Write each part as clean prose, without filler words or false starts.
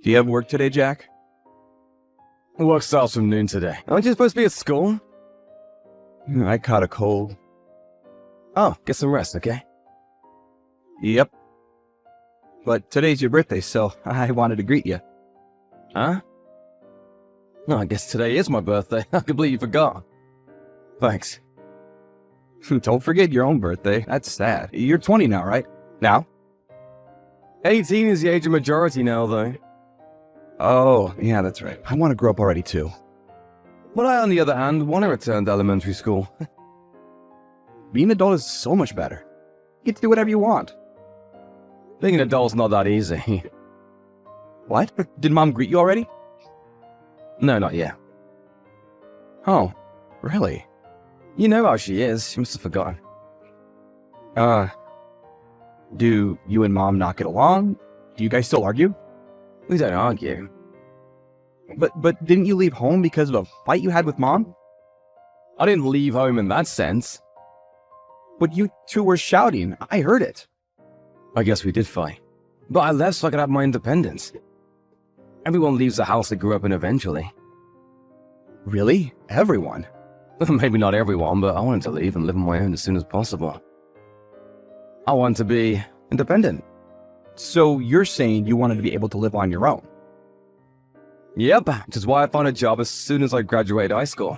Do you have work today, Jack? Work starts from noon today. Aren't you supposed to be at school? I caught a cold. Oh, get some rest, okay? Yep. But today's your birthday, so I wanted to greet you. Huh? No, I guess today is my birthday. I completely forgot. Thanks. Don't forget your own birthday. That's sad. You're 20 now, right? Now? 18 is the age of majority now, though. Oh, yeah, that's right. I want to grow up already, too. But I, on the other hand, want to return to elementary school. Being an adult is so much better. You get to do whatever you want. Being an adult's not that easy. What? Did Mom greet you already? No, not yet. Oh, really? You know how she is. She must have forgotten. Do you and Mom not get along? Do you guys still argue? We don't argue. But didn't you leave home because of a fight you had with Mom? I didn't leave home in that sense. But you two were shouting. I heard it. I guess we did fight. But I left so I could have my independence. Everyone leaves the house they grew up in eventually. Really? Everyone? Maybe not everyone, but I wanted to leave and live on my own as soon as possible. I want to be independent. So you're saying you wanted to be able to live on your own? Yep, which is why I found a job as soon as I graduated high school.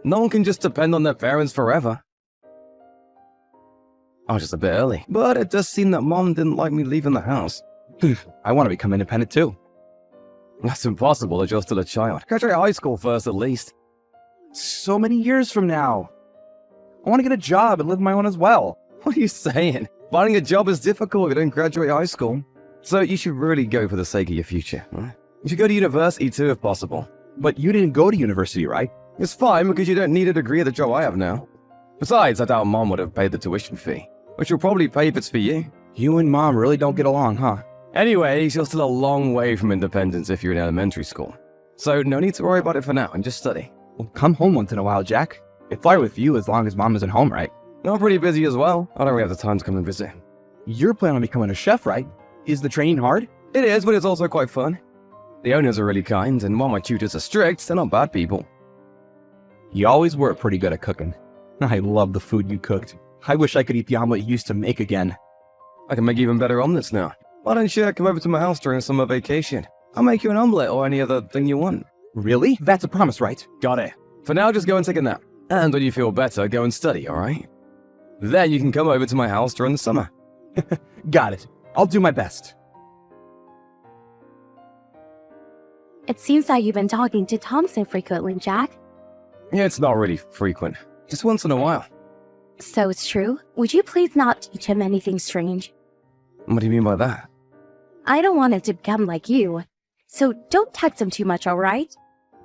No one can just depend on their parents forever. I was just a bit early, but it does seem that Mom didn't like me leaving the house. I want to become independent too. That's impossible as you're still a child. Graduate high school first at least. So many years from now. I want to get a job and live on my own as well. What are you saying? Finding a job is difficult if you don't graduate high school. So you should really go for the sake of your future. You should go to university too if possible. But you didn't go to university, right? It's fine because you don't need a degree at the job I have now. Besides, I doubt Mom would have paid the tuition fee, which you'll probably pay if it's for you. You and Mom really don't get along, huh? Anyways, you're still a long way from independence if you're in elementary school. So no need to worry about it for now and just study. Well, come home once in a while, Jack. It's fine with you as long as Mom isn't home, right? I'm pretty busy as well. I don't really have the time to come and visit. You're planning on becoming a chef, right? Is the training hard? It is, but it's also quite fun. The owners are really kind, and while my tutors are strict, they're not bad people. You always were pretty good at cooking. I love the food you cooked. I wish I could eat the omelet you used to make again. I can make even better omelets now. Why don't you come over to my house during a summer vacation? I'll make you an omelet or any other thing you want. Really? That's a promise, right? Got it. For now, just go and take a nap. And when you feel better, go and study, alright? Then you can come over to my house during the summer. Got it. I'll do my best. It seems that you've been talking to Thompson frequently, Jack. Yeah, it's not really frequent. Just once in a while. So it's true? Would you please not teach him anything strange? What do you mean by that? I don't want him to become like you. So don't text him too much, alright?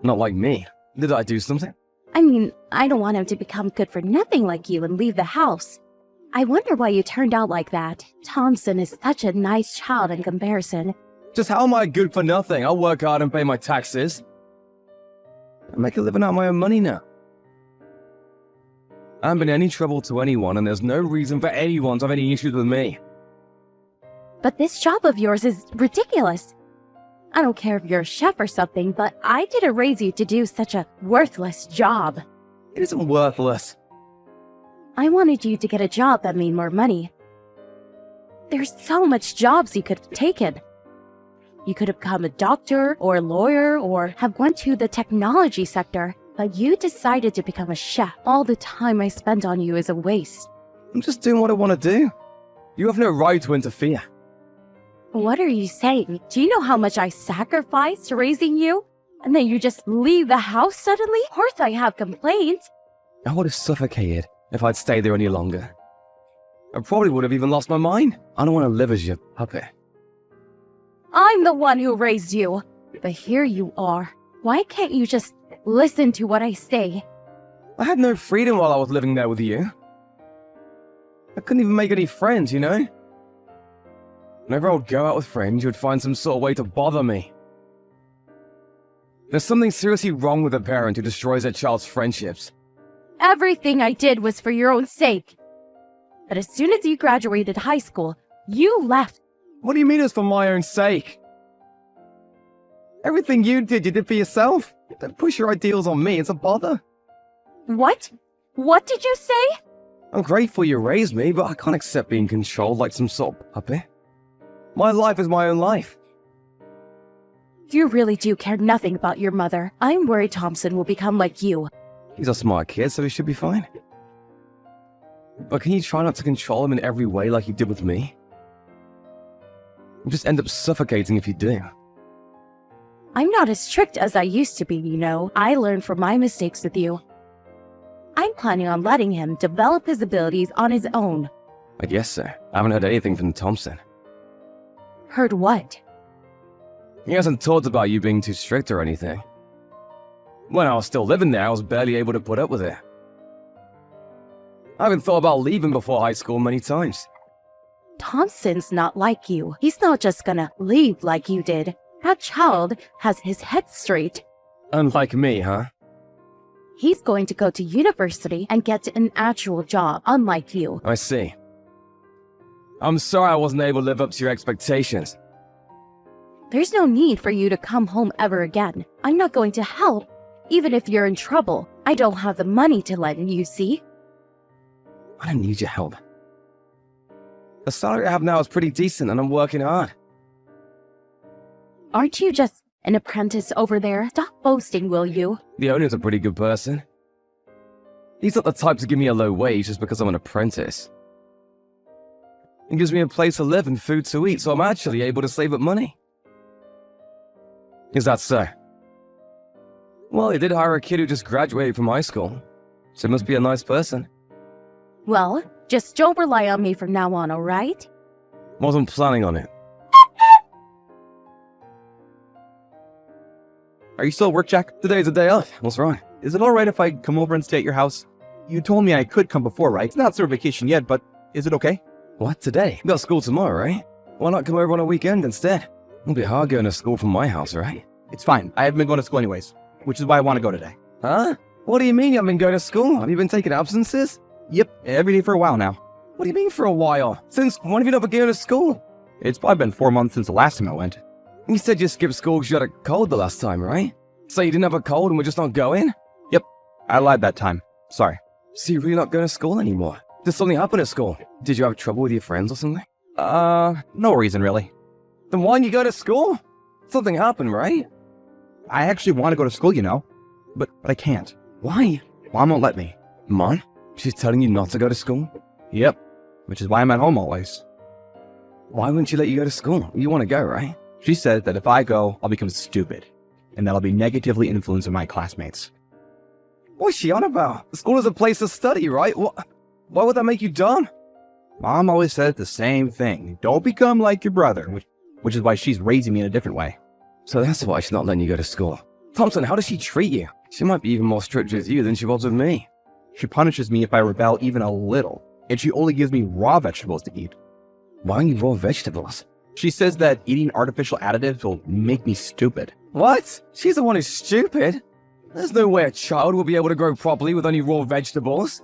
Not like me. Did I do something? I mean, I don't want him to become good for nothing like you and leave the house. I wonder why you turned out like that. Thompson is such a nice child in comparison. Just how am I good for nothing? I'll work hard and pay my taxes. I make a living out of my own money now. I haven't been any trouble to anyone, and there's no reason for anyone to have any issues with me. But this job of yours is ridiculous. I don't care if you're a chef or something, but I didn't raise you to do such a worthless job. It isn't worthless. I wanted you to get a job that made more money. There's so much jobs you could have taken. You could have become a doctor or a lawyer or have went to the technology sector, but you decided to become a chef. All the time I spent on you is a waste. I'm just doing what I want to do. You have no right to interfere. What are you saying? Do you know how much I sacrificed raising you? And then you just leave the house suddenly? Of course I have complaints. I would have suffocated if I'd stayed there any longer. I probably would have even lost my mind. I don't want to live as your puppet. I'm the one who raised you. But here you are. Why can't you just listen to what I say? I had no freedom while I was living there with you. I couldn't even make any friends, you know? Whenever I would go out with friends, you would find some sort of way to bother me. There's something seriously wrong with a parent who destroys their child's friendships. Everything I did was for your own sake. But as soon as you graduated high school, you left. What do you mean it's for my own sake? Everything you did for yourself. Don't push your ideals on me, it's a bother. What? What did you say? I'm grateful you raised me, but I can't accept being controlled like some sort of puppet. My life is my own life. You really do care nothing about your mother. I'm worried Thompson will become like you. He's a smart kid, so he should be fine. But can you try not to control him in every way like you did with me? You'll just end up suffocating if you do. I'm not as strict as I used to be, you know. I learned from my mistakes with you. I'm planning on letting him develop his abilities on his own. I guess so. I haven't heard anything from Thompson. Heard what? He hasn't talked about you being too strict or anything. When I was still living there, I was barely able to put up with it. I haven't thought about leaving before high school many times. Thompson's not like you. He's not just gonna leave like you did. That child has his head straight. Unlike me, huh? He's going to go to university and get an actual job, unlike you. I see. I'm sorry I wasn't able to live up to your expectations. There's no need for you to come home ever again. I'm not going to help, even if you're in trouble. I don't have the money to lend you, see? I don't need your help. The salary I have now is pretty decent and I'm working hard. Aren't you just an apprentice over there? Stop boasting, will you? The owner's a pretty good person. He's not the type to give me a low wage just because I'm an apprentice. He gives me a place to live and food to eat, so I'm actually able to save up money. Is that so? Well, he did hire a kid who just graduated from high school, so he must be a nice person. Well, just don't rely on me from now on, alright? Wasn't planning on it. Are you still at work, Jack? Today's a day off. What's wrong? Is it alright if I come over and stay at your house? You told me I could come before, right? It's not summer vacation yet, but is it okay? What, today? You got school tomorrow, right? Why not come over on a weekend instead? It'll be hard going to school from my house, right? It's fine. I haven't been going to school anyways, which is why I want to go today. Huh? What do you mean you haven't been going to school? Have you been taking absences? Yep, every day for a while now. What do you mean for a while? Since when have you not been going to school? It's probably been 4 months since the last time I went. You said you skipped school because you had a cold the last time, right? So you didn't have a cold and we're just not going? Yep, I lied that time. Sorry. So you're really not going to school anymore? Did something happen at school? Did you have trouble with your friends or something? No reason really. Then why didn't you go to school? Something happened, right? I actually want to go to school, you know, but I can't. Why? Mom won't let me. Mom? She's telling you not to go to school? Yep, which is why I'm at home always. Why wouldn't she let you go to school? You want to go, right? She said that if I go, I'll become stupid, and that I'll be negatively influencing my classmates. What's she on about? School is a place to study, right? Why would that make you dumb? Mom always said the same thing. Don't become like your brother, which is why she's raising me in a different way. So that's why she's not letting you go to school. Thompson, how does she treat you? She might be even more strict with you than she was with me. She punishes me if I rebel even a little, and she only gives me raw vegetables to eat. Why don't you raw vegetables? She says that eating artificial additives will make me stupid. What? She's the one who's stupid? There's no way a child will be able to grow properly with only raw vegetables.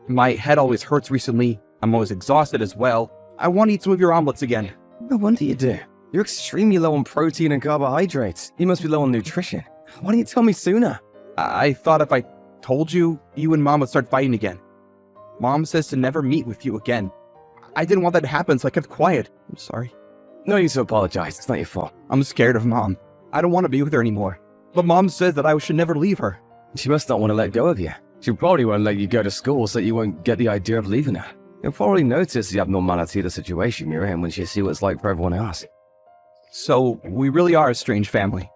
My head always hurts recently. I'm always exhausted as well. I want to eat some of your omelets again. No wonder you do. You're extremely low on protein and carbohydrates. You must be low on nutrition. Why didn't you tell me sooner? I thought if I told you, you and Mom would start fighting again. Mom says to never meet with you again. I didn't want that to happen, so I kept quiet. I'm sorry. No need to apologize. It's not your fault. I'm scared of Mom. I don't want to be with her anymore. But Mom says that I should never leave her. She must not want to let go of you. She probably won't let you go to school so that you won't get the idea of leaving her. You'll probably notice the abnormality of the situation you're in when she sees what it's like for everyone else. So, we really are a strange family.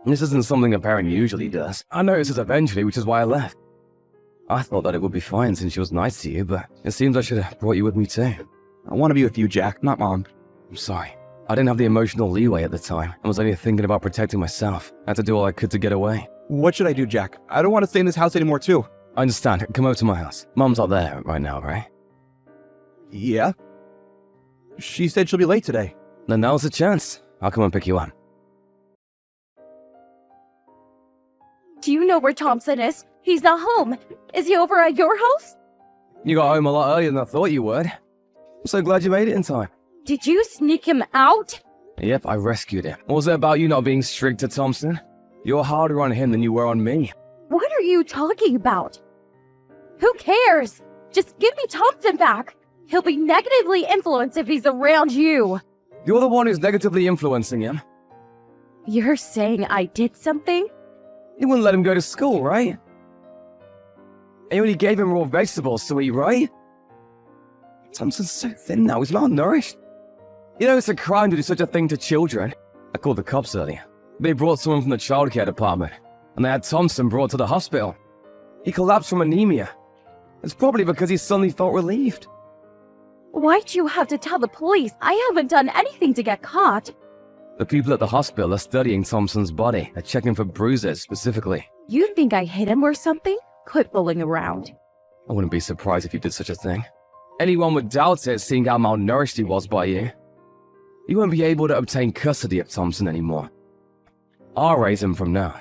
This isn't something a parent usually does. I noticed this eventually, which is why I left. I thought that it would be fine since she was nice to you, but it seems I should have brought you with me too. I want to be with you, Jack, not Mom. I'm sorry. I didn't have the emotional leeway at the time. I was only thinking about protecting myself. I had to do all I could to get away. What should I do, Jack? I don't want to stay in this house anymore, too. I understand. Come over to my house. Mom's not there right now, right? Yeah? She said she'll be late today. Then now's the chance. I'll come and pick you up. Do you know where Thompson is? He's not home. Is he over at your house? You got home a lot earlier than I thought you would. I'm so glad you made it in time. Did you sneak him out? Yep, I rescued him. What was it about you not being strict to Thompson? You're harder on him than you were on me. What are you talking about? Who cares? Just give me Thompson back. He'll be negatively influenced if he's around you. You're the one who's negatively influencing him. You're saying I did something? You wouldn't let him go to school, right? And you only gave him raw vegetables to eat, right? Thompson's so thin now, he's malnourished. You know, it's a crime to do such a thing to children. I called the cops earlier. They brought someone from the childcare department, and they had Thompson brought to the hospital. He collapsed from anemia. It's probably because he suddenly felt relieved. Why'd you have to tell the police? I haven't done anything to get caught. The people at the hospital are studying Thompson's body. They're checking for bruises, specifically. You think I hit him or something? Quit fooling around. I wouldn't be surprised if you did such a thing. Anyone would doubt it, seeing how malnourished he was by you. You won't be able to obtain custody of Thompson anymore. I'll raise him from now.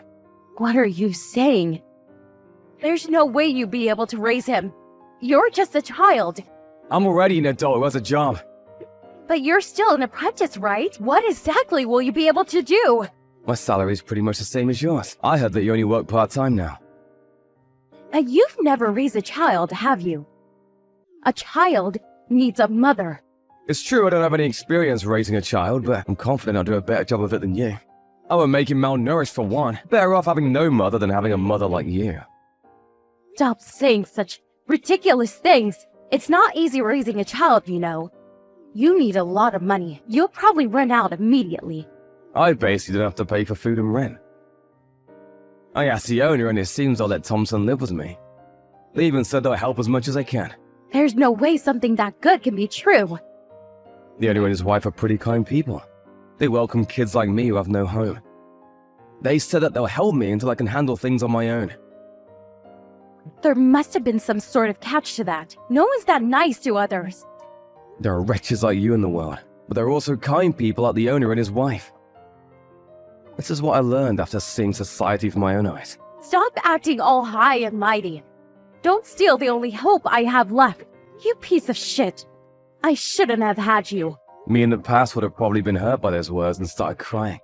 What are you saying? There's no way you'd be able to raise him. You're just a child. I'm already an adult who has a job. But you're still an apprentice, right? What exactly will you be able to do? My salary's pretty much the same as yours. I heard that you only work part-time now. You've never raised a child, have you? A child needs a mother. It's true I don't have any experience raising a child, but I'm confident I'll do a better job of it than you. I would make him malnourished for one. Better off having no mother than having a mother like you. Stop saying such ridiculous things. It's not easy raising a child, you know. You need a lot of money. You'll probably run out immediately. I basically don't have to pay for food and rent. I asked the owner and it seems I'll let Thompson live with me. They even said they'll help as much as I can. There's no way something that good can be true. The owner and his wife are pretty kind people. They welcome kids like me who have no home. They said that they'll help me until I can handle things on my own. There must have been some sort of catch to that. No one's that nice to others. There are wretches like you in the world, but there are also kind people like the owner and his wife. This is what I learned after seeing society with my own eyes. Stop acting all high and mighty. Don't steal the only hope I have left. You piece of shit. I shouldn't have had you. Me in the past would have probably been hurt by those words and started crying.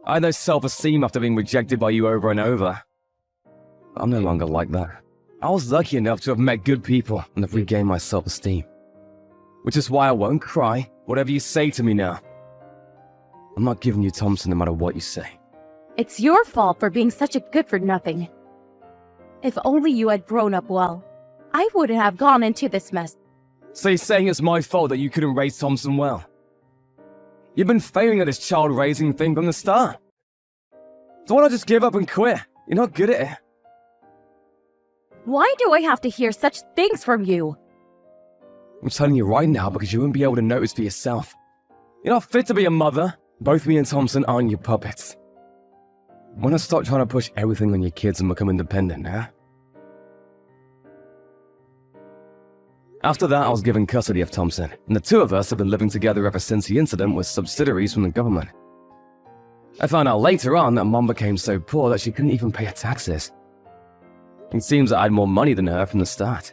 I had no self-esteem after being rejected by you over and over. I'm no longer like that. I was lucky enough to have met good people and have regained my self-esteem. Which is why I won't cry, whatever you say to me now. I'm not giving you Thompson no matter what you say. It's your fault for being such a good-for-nothing. If only you had grown up well, I wouldn't have gone into this mess. So you're saying it's my fault that you couldn't raise Thompson well? You've been failing at this child-raising thing from the start. So why not just give up and quit? You're not good at it. Why do I have to hear such things from you? I'm telling you right now because you won't be able to notice for yourself. You're not fit to be a mother. Both me and Thompson aren't your puppets. Why not stop trying to push everything on your kids and become independent, huh? After that, I was given custody of Thompson, and the two of us have been living together ever since the incident with subsidiaries from the government. I found out later on that Mom became so poor that she couldn't even pay her taxes. It seems that I had more money than her from the start.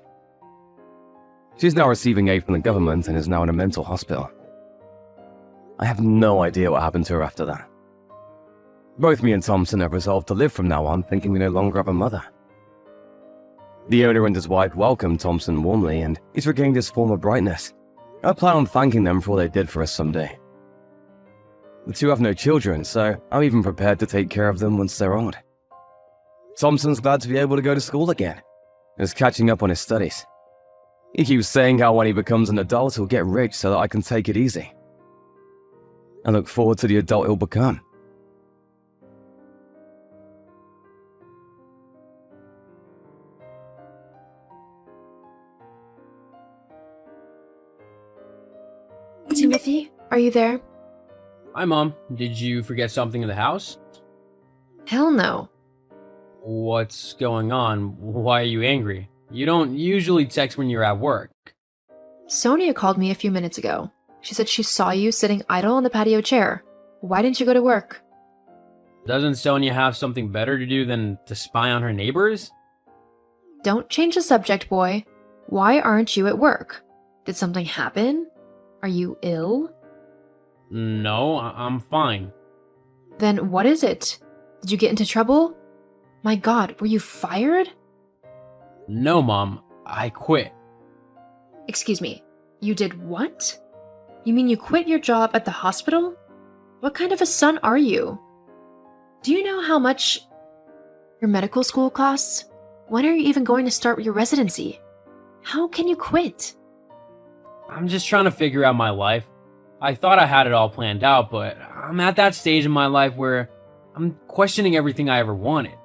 She's now receiving aid from the government and is now in a mental hospital. I have no idea what happened to her after that. Both me and Thompson have resolved to live from now on, thinking we no longer have a mother. The owner and his wife welcomed Thompson warmly, and he's regained his former brightness. I plan on thanking them for all they did for us someday. The two have no children, so I'm even prepared to take care of them once they're old. Thompson's glad to be able to go to school again, and is catching up on his studies. He keeps saying how when he becomes an adult he'll get rich so that I can take it easy. I look forward to the adult he'll become. Timothy, are you there? Hi, Mom. Did you forget something in the house? Hell no. What's going on? Why are you angry? You don't usually text when you're at work. Sonia called me a few minutes ago. She said she saw you sitting idle on the patio chair. Why didn't you go to work? Doesn't Sonia have something better to do than to spy on her neighbors? Don't change the subject, boy. Why aren't you at work? Did something happen? Are you ill? No, I'm fine. Then what is it? Did you get into trouble? My god, were you fired? No, Mom, I quit. Excuse me, you did what? You mean you quit your job at the hospital? What kind of a son are you? Do you know how much your medical school costs? When are you even going to start your residency? How can you quit? I'm just trying to figure out my life. I thought I had it all planned out, but I'm at that stage in my life where I'm questioning everything I ever wanted.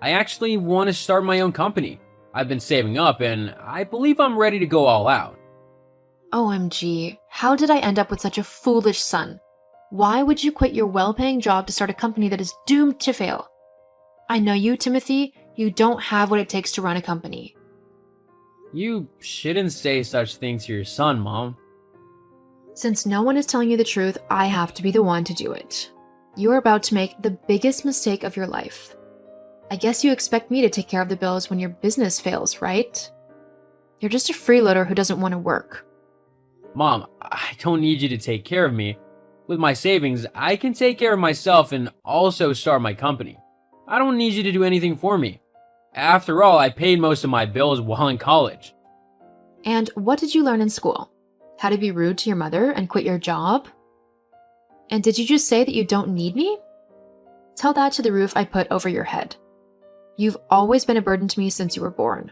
I actually want to start my own company. I've been saving up, and I believe I'm ready to go all out. OMG, how did I end up with such a foolish son? Why would you quit your well-paying job to start a company that is doomed to fail? I know you, Timothy, you don't have what it takes to run a company. You shouldn't say such things to your son, Mom. Since no one is telling you the truth, I have to be the one to do it. You are about to make the biggest mistake of your life. I guess you expect me to take care of the bills when your business fails, right? You're just a freeloader who doesn't want to work. Mom, I don't need you to take care of me. With my savings, I can take care of myself and also start my company. I don't need you to do anything for me. After all, I paid most of my bills while in college. And what did you learn in school? How to be rude to your mother and quit your job? And did you just say that you don't need me? Tell that to the roof I put over your head. You've always been a burden to me since you were born.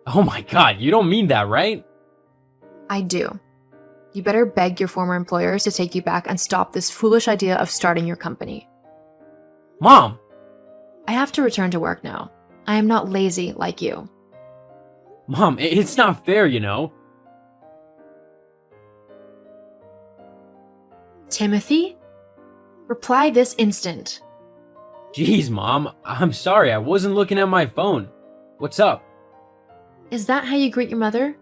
Oh my god, you don't mean that, right? I do. You better beg your former employers to take you back and stop this foolish idea of starting your company. Mom! I have to return to work now. I am not lazy like you. Mom, it's not fair, you know. Timothy? Reply this instant. Jeez, Mom, I'm sorry, I wasn't looking at my phone. What's up? Is that how you greet your mother?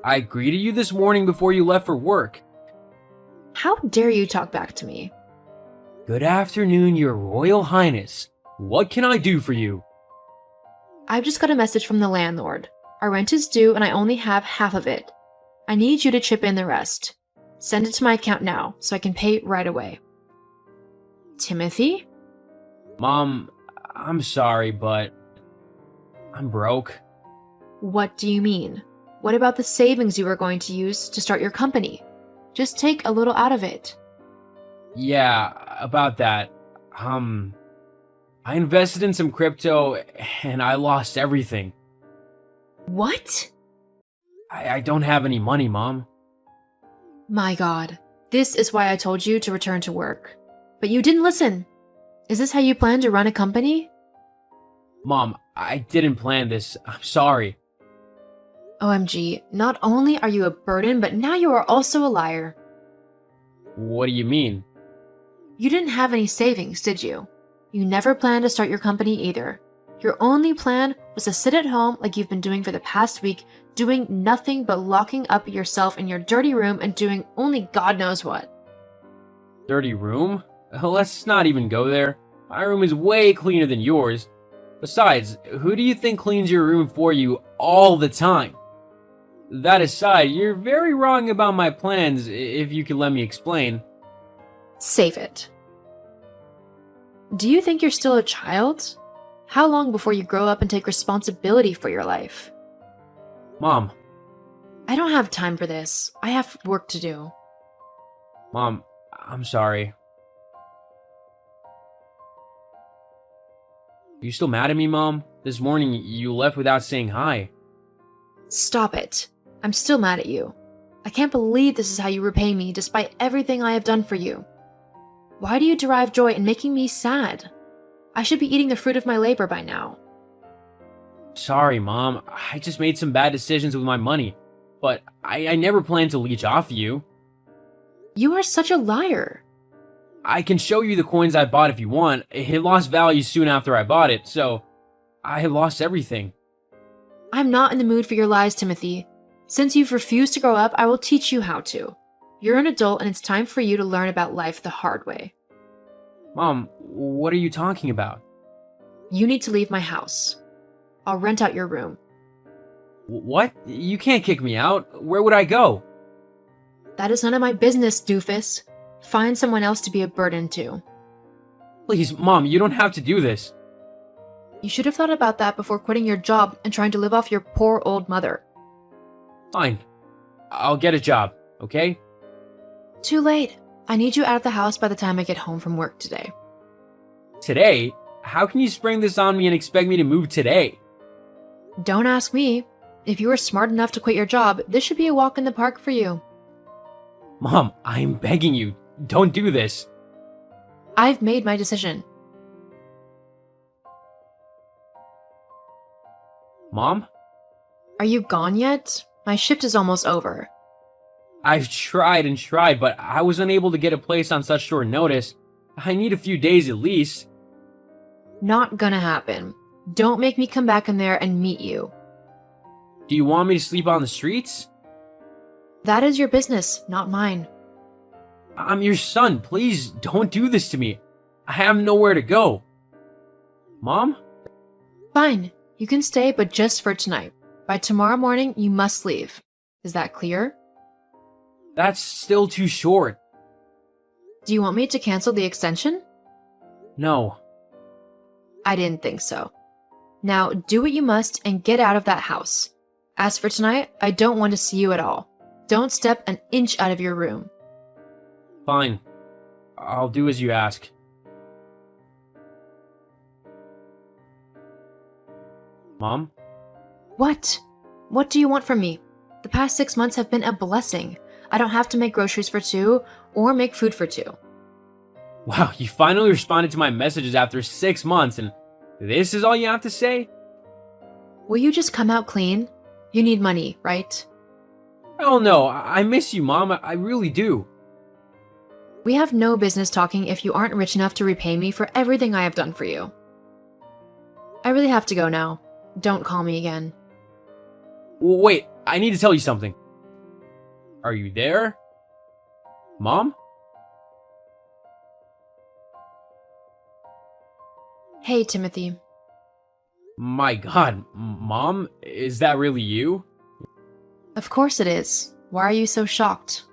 I greeted you this morning before you left for work. How dare you talk back to me? Good afternoon, Your Royal Highness. What can I do for you? I've just got a message from the landlord. Our rent is due and I only have half of it. I need you to chip in the rest. Send it to my account now so I can pay right away. Timothy? Mom, I'm sorry, but I'm broke. What do you mean? What about the savings you were going to use to start your company? Just take a little out of it. Yeah, about that. I invested in some crypto and I lost everything. What? I don't have any money, Mom. My god, this is why I told you to return to work. But you didn't listen. Is this how you plan to run a company? Mom, I didn't plan this. I'm sorry. OMG, not only are you a burden, but now you are also a liar. What do you mean? You didn't have any savings, did you? You never planned to start your company either. Your only plan was to sit at home like you've been doing for the past week, doing nothing but locking up yourself in your dirty room and doing only God knows what. Dirty room? Let's not even go there. My room is way cleaner than yours. Besides, who do you think cleans your room for you all the time? That aside, you're very wrong about my plans, if you could let me explain. Save it. Do you think you're still a child? How long before you grow up and take responsibility for your life? Mom. I don't have time for this. I have work to do. Mom, I'm sorry. You still mad at me, Mom? This morning, you left without saying hi. Stop it. I'm still mad at you. I can't believe this is how you repay me despite everything I have done for you. Why do you derive joy in making me sad? I should be eating the fruit of my labor by now. Sorry, Mom. I just made some bad decisions with my money. But I never planned to leech off you. You are such a liar. I can show you the coins I bought if you want. It lost value soon after I bought it, so I lost everything. I'm not in the mood for your lies, Timothy. Since you've refused to grow up, I will teach you how to. You're an adult and it's time for you to learn about life the hard way. Mom, what are you talking about? You need to leave my house. I'll rent out your room. What? You can't kick me out. Where would I go? That is none of my business, doofus. Find someone else to be a burden to. Please, Mom, you don't have to do this. You should have thought about that before quitting your job and trying to live off your poor old mother. Fine. I'll get a job, okay? Too late. I need you out of the house by the time I get home from work today. Today? How can you spring this on me and expect me to move today? Don't ask me. If you were smart enough to quit your job, this should be a walk in the park for you. Mom, I'm begging you, don't do this. I've made my decision. Mom? Are you gone yet? My shift is almost over. I've tried and tried, but I was unable to get a place on such short notice. I need a few days at least. Not gonna happen. Don't make me come back in there and meet you. Do you want me to sleep on the streets? That is your business, not mine. I'm your son. Please don't do this to me. I have nowhere to go. Mom? Fine. You can stay, but just for tonight. By tomorrow morning, you must leave. Is that clear? That's still too short. Do you want me to cancel the extension? No. I didn't think so. Now, do what you must and get out of that house. As for tonight, I don't want to see you at all. Don't step an inch out of your room. Fine. I'll do as you ask. Mom? What? What do you want from me? The past 6 months have been a blessing. I don't have to make groceries for two or make food for two. Wow, you finally responded to my messages after 6 months, and this is all you have to say? Will you just come out clean? You need money, right? Oh no, I miss you, Mom. I really do. We have no business talking if you aren't rich enough to repay me for everything I have done for you. I really have to go now. Don't call me again. Wait, I need to tell you something. Are you there? Mom? Hey, Timothy. My God, Mom? Is that really you? Of course it is. Why are you so shocked?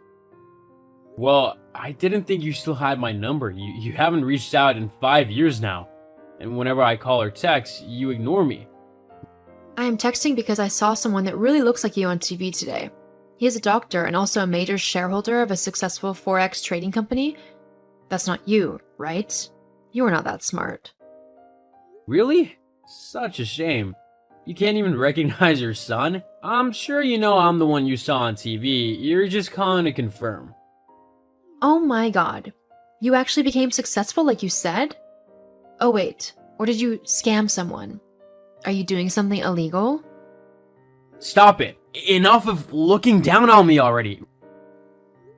Well, I didn't think you still had my number. You haven't reached out in 5 years now. And whenever I call or text, you ignore me. I am texting because I saw someone that really looks like you on TV today. He is a doctor and also a major shareholder of a successful Forex trading company. That's not you, right? You are not that smart. Really? Such a shame. You can't even recognize your son? I'm sure you know I'm the one you saw on TV. You're just calling to confirm. Oh my god. You actually became successful like you said? Oh wait, or did you scam someone? Are you doing something illegal? Stop it. Enough of looking down on me already.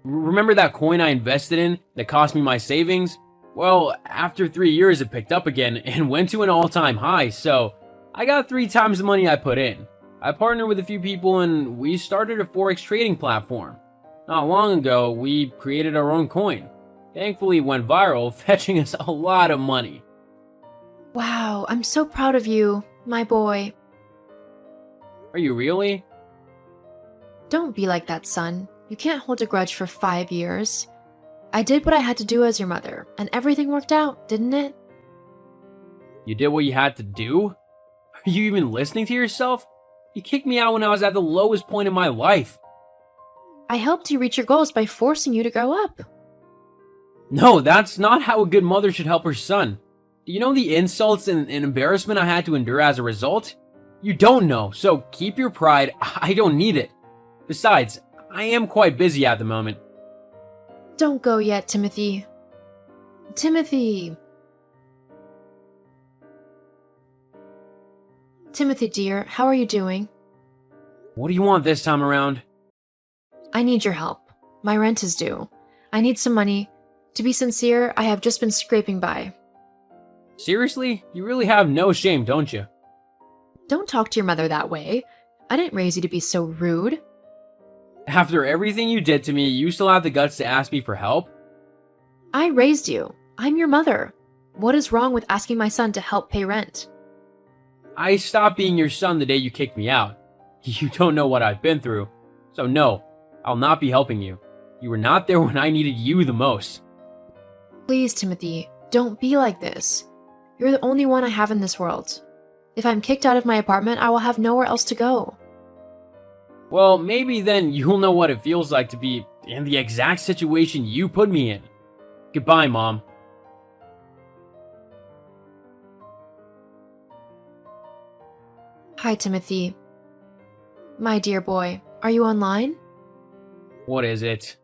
Remember that coin I invested in that cost me my savings? Well, after 3 years it picked up again and went to an all-time high, so I got 3 times the money I put in. I partnered with a few people and we started a Forex trading platform. Not long ago, we created our own coin. Thankfully it went viral, fetching us a lot of money. Wow, I'm so proud of you, my boy. Are you really? Don't be like that, son. You can't hold a grudge for 5 years. I did what I had to do as your mother, and everything worked out, didn't it? You did what you had to do? Are you even listening to yourself? You kicked me out when I was at the lowest point in my life. I helped you reach your goals by forcing you to grow up. No, that's not how a good mother should help her son. Do you know the insults and embarrassment I had to endure as a result? You don't know, so keep your pride. I don't need it. Besides, I am quite busy at the moment. Don't go yet, Timothy. Timothy! Timothy, dear, how are you doing? What do you want this time around? I need your help. My rent is due. I need some money. To be sincere, I have just been scraping by. Seriously? You really have no shame, don't you? Don't talk to your mother that way. I didn't raise you to be so rude. After everything you did to me, you still have the guts to ask me for help? I raised you. I'm your mother. What is wrong with asking my son to help pay rent? I stopped being your son the day you kicked me out. You don't know what I've been through. So no, I'll not be helping you. You were not there when I needed you the most. Please, Timothy, don't be like this. You're the only one I have in this world. If I'm kicked out of my apartment, I will have nowhere else to go. Well, maybe then you'll know what it feels like to be in the exact situation you put me in. Goodbye, Mom. Hi, Timothy. My dear boy, are you online? What is it?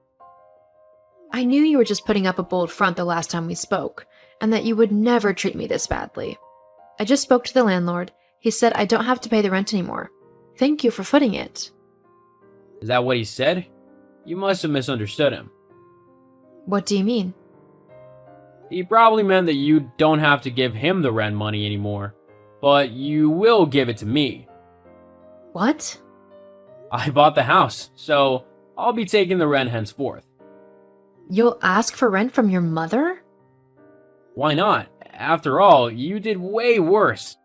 I knew you were just putting up a bold front the last time we spoke, and that you would never treat me this badly. I just spoke to the landlord. He said I don't have to pay the rent anymore. Thank you for footing it. Is that what he said? You must have misunderstood him. What do you mean? He probably meant that you don't have to give him the rent money anymore, but you will give it to me. What? I bought the house, so I'll be taking the rent henceforth. You'll ask for rent from your mother? Why not? After all, you did way worse.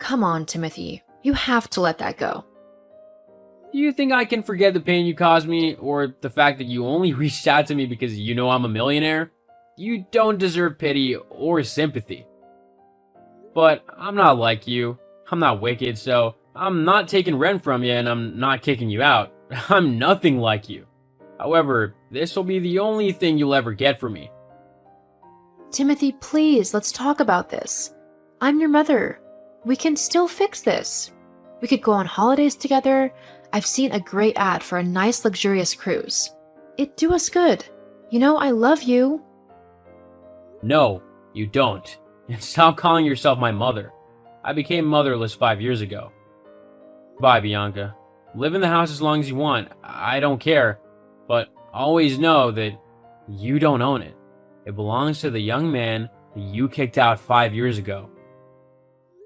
Come on, Timothy. You have to let that go. Do you think I can forget the pain you caused me, or the fact that you only reached out to me because you know I'm a millionaire? You don't deserve pity or sympathy. But I'm not like you. I'm not wicked, so I'm not taking rent from you and I'm not kicking you out. I'm nothing like you. However, this will be the only thing you'll ever get from me. Timothy, please, let's talk about this. I'm your mother. We can still fix this. We could go on holidays together. I've seen a great ad for a nice, luxurious cruise. It'd do us good. You know, I love you. No, you don't. And stop calling yourself my mother. I became motherless 5 years ago. Bye, Bianca. Live in the house as long as you want. I don't care. But always know that you don't own it. It belongs to the young man that you kicked out 5 years ago.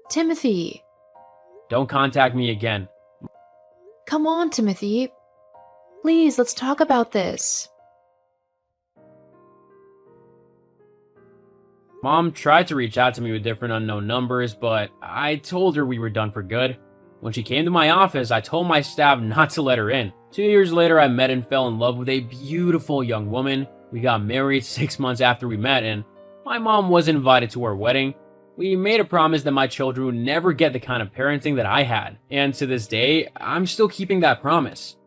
Timothy. Don't contact me again. Come on, Timothy. Please, let's talk about this. Mom tried to reach out to me with different unknown numbers, but I told her we were done for good. When she came to my office, I told my staff not to let her in. 2 years later, I met and fell in love with a beautiful young woman. We got married 6 months after we met, and my mom was invited to our wedding. We made a promise that my children would never get the kind of parenting that I had, and to this day, I'm still keeping that promise.